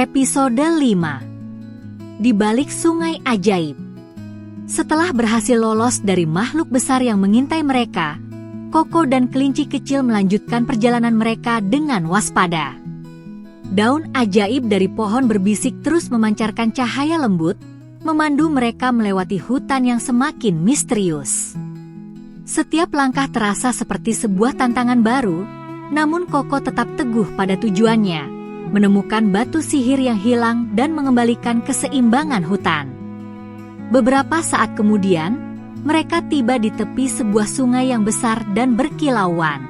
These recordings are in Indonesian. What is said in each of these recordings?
Episode 5. Di balik sungai ajaib. Setelah berhasil lolos dari makhluk besar yang mengintai mereka, Koko dan kelinci kecil melanjutkan perjalanan mereka dengan waspada. Daun ajaib dari pohon berbisik terus memancarkan cahaya lembut, memandu mereka melewati hutan yang semakin misterius. Setiap langkah terasa seperti sebuah tantangan baru, namun Koko tetap teguh pada tujuannya, menemukan batu sihir yang hilang dan mengembalikan keseimbangan hutan. Beberapa saat kemudian, mereka tiba di tepi sebuah sungai yang besar dan berkilauan.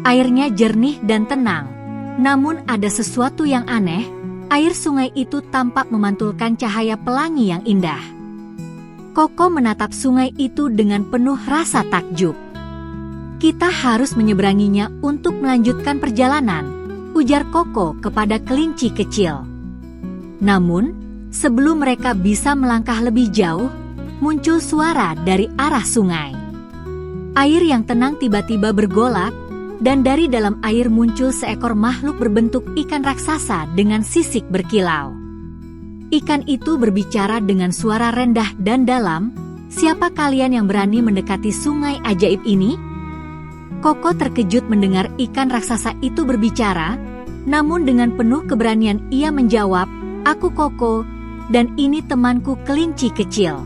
Airnya jernih dan tenang, namun ada sesuatu yang aneh, air sungai itu tampak memantulkan cahaya pelangi yang indah. Koko menatap sungai itu dengan penuh rasa takjub. "Kita harus menyeberanginya untuk melanjutkan perjalanan," ujar Koko kepada kelinci kecil. Namun, sebelum mereka bisa melangkah lebih jauh, muncul suara dari arah sungai. Air yang tenang tiba-tiba bergolak, dan dari dalam air muncul seekor makhluk berbentuk ikan raksasa dengan sisik berkilau. Ikan itu berbicara dengan suara rendah dan dalam, "Siapa kalian yang berani mendekati sungai ajaib ini?" Koko terkejut mendengar ikan raksasa itu berbicara, namun dengan penuh keberanian ia menjawab, "Aku Koko, dan ini temanku kelinci kecil.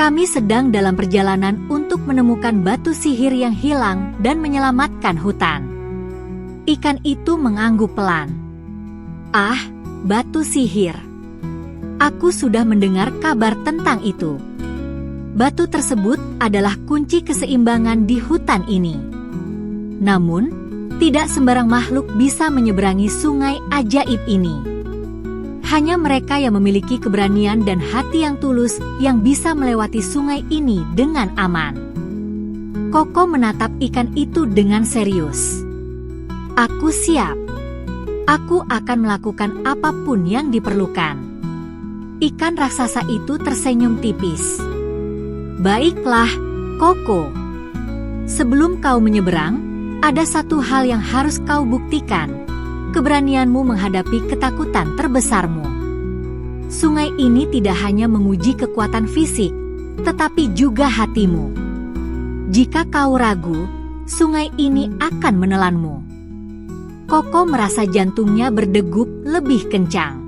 Kami sedang dalam perjalanan untuk menemukan batu sihir yang hilang dan menyelamatkan hutan." Ikan itu mengangguk pelan. "Ah, batu sihir. Aku sudah mendengar kabar tentang itu. Batu tersebut adalah kunci keseimbangan di hutan ini. Namun, tidak sembarang makhluk bisa menyeberangi sungai ajaib ini. Hanya mereka yang memiliki keberanian dan hati yang tulus yang bisa melewati sungai ini dengan aman." Koko menatap ikan itu dengan serius. "Aku siap. Aku akan melakukan apapun yang diperlukan." Ikan raksasa itu tersenyum tipis. "Baiklah, Koko. Sebelum kau menyeberang, ada satu hal yang harus kau buktikan, keberanianmu menghadapi ketakutan terbesarmu. Sungai ini tidak hanya menguji kekuatan fisik, tetapi juga hatimu. Jika kau ragu, sungai ini akan menelanmu." Koko merasa jantungnya berdegup lebih kencang.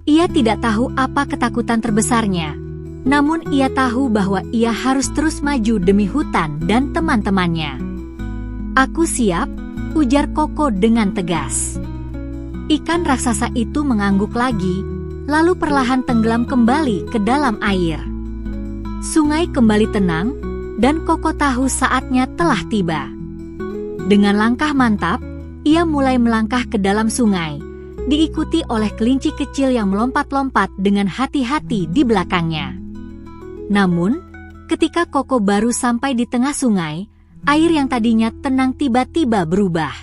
Ia tidak tahu apa ketakutan terbesarnya, namun ia tahu bahwa ia harus terus maju demi hutan dan teman-temannya. "Aku siap," ujar Koko dengan tegas. Ikan raksasa itu mengangguk lagi, lalu perlahan tenggelam kembali ke dalam air. Sungai kembali tenang, dan Koko tahu saatnya telah tiba. Dengan langkah mantap, ia mulai melangkah ke dalam sungai, diikuti oleh kelinci kecil yang melompat-lompat dengan hati-hati di belakangnya. Namun, ketika Koko baru sampai di tengah sungai, air yang tadinya tenang tiba-tiba berubah.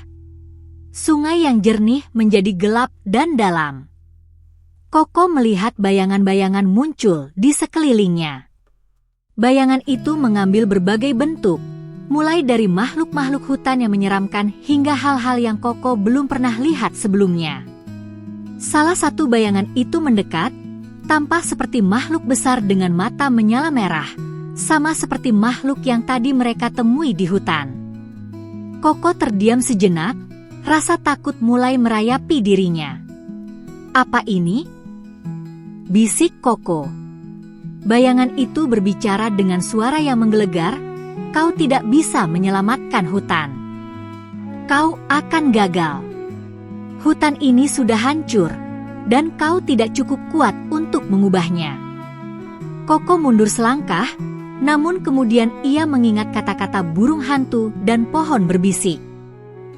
Sungai yang jernih menjadi gelap dan dalam. Koko melihat bayangan-bayangan muncul di sekelilingnya. Bayangan itu mengambil berbagai bentuk, mulai dari makhluk-makhluk hutan yang menyeramkan hingga hal-hal yang Koko belum pernah lihat sebelumnya. Salah satu bayangan itu mendekat, tampak seperti makhluk besar dengan mata menyala merah, sama seperti makhluk yang tadi mereka temui di hutan. Koko terdiam sejenak, rasa takut mulai merayapi dirinya. "Apa ini?" bisik Koko. Bayangan itu berbicara dengan suara yang menggelegar, "Kau tidak bisa menyelamatkan hutan. Kau akan gagal. Hutan ini sudah hancur, dan kau tidak cukup kuat untuk mengubahnya." Koko mundur selangkah, namun kemudian ia mengingat kata-kata burung hantu dan pohon berbisik.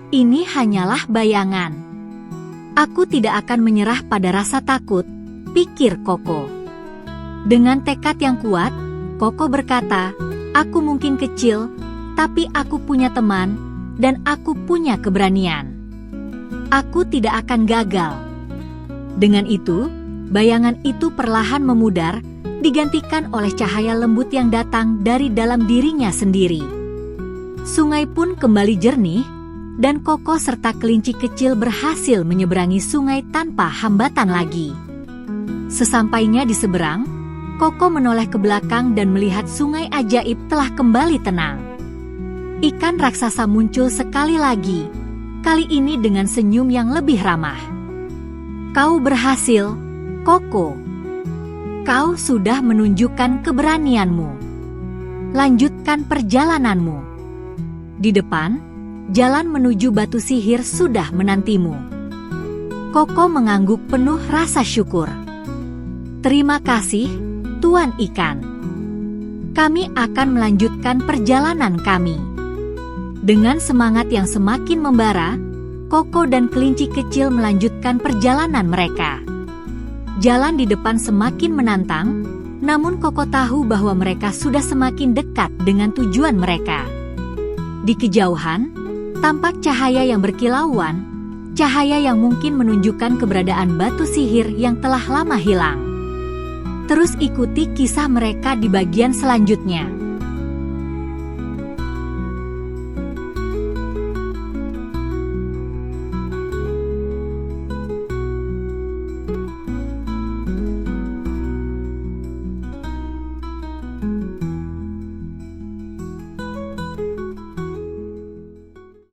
"Ini hanyalah bayangan. Aku tidak akan menyerah pada rasa takut," pikir Koko. Dengan tekad yang kuat, Koko berkata, "Aku mungkin kecil, tapi aku punya teman, dan aku punya keberanian. Aku tidak akan gagal." Dengan itu, bayangan itu perlahan memudar, digantikan oleh cahaya lembut yang datang dari dalam dirinya sendiri. Sungai pun kembali jernih, dan Koko serta kelinci kecil berhasil menyeberangi sungai tanpa hambatan lagi. Sesampainya di seberang, Koko menoleh ke belakang dan melihat sungai ajaib telah kembali tenang. Ikan raksasa muncul sekali lagi, kali ini dengan senyum yang lebih ramah. "Kau berhasil, Koko. Kau sudah menunjukkan keberanianmu. Lanjutkan perjalananmu. Di depan, jalan menuju batu sihir sudah menantimu." Koko mengangguk penuh rasa syukur. "Terima kasih, Tuan Ikan. Kami akan melanjutkan perjalanan kami." Dengan semangat yang semakin membara, Koko dan kelinci kecil melanjutkan perjalanan mereka. Jalan di depan semakin menantang, namun Koko tahu bahwa mereka sudah semakin dekat dengan tujuan mereka. Di kejauhan, tampak cahaya yang berkilauan, cahaya yang mungkin menunjukkan keberadaan batu sihir yang telah lama hilang. Terus ikuti kisah mereka di bagian selanjutnya.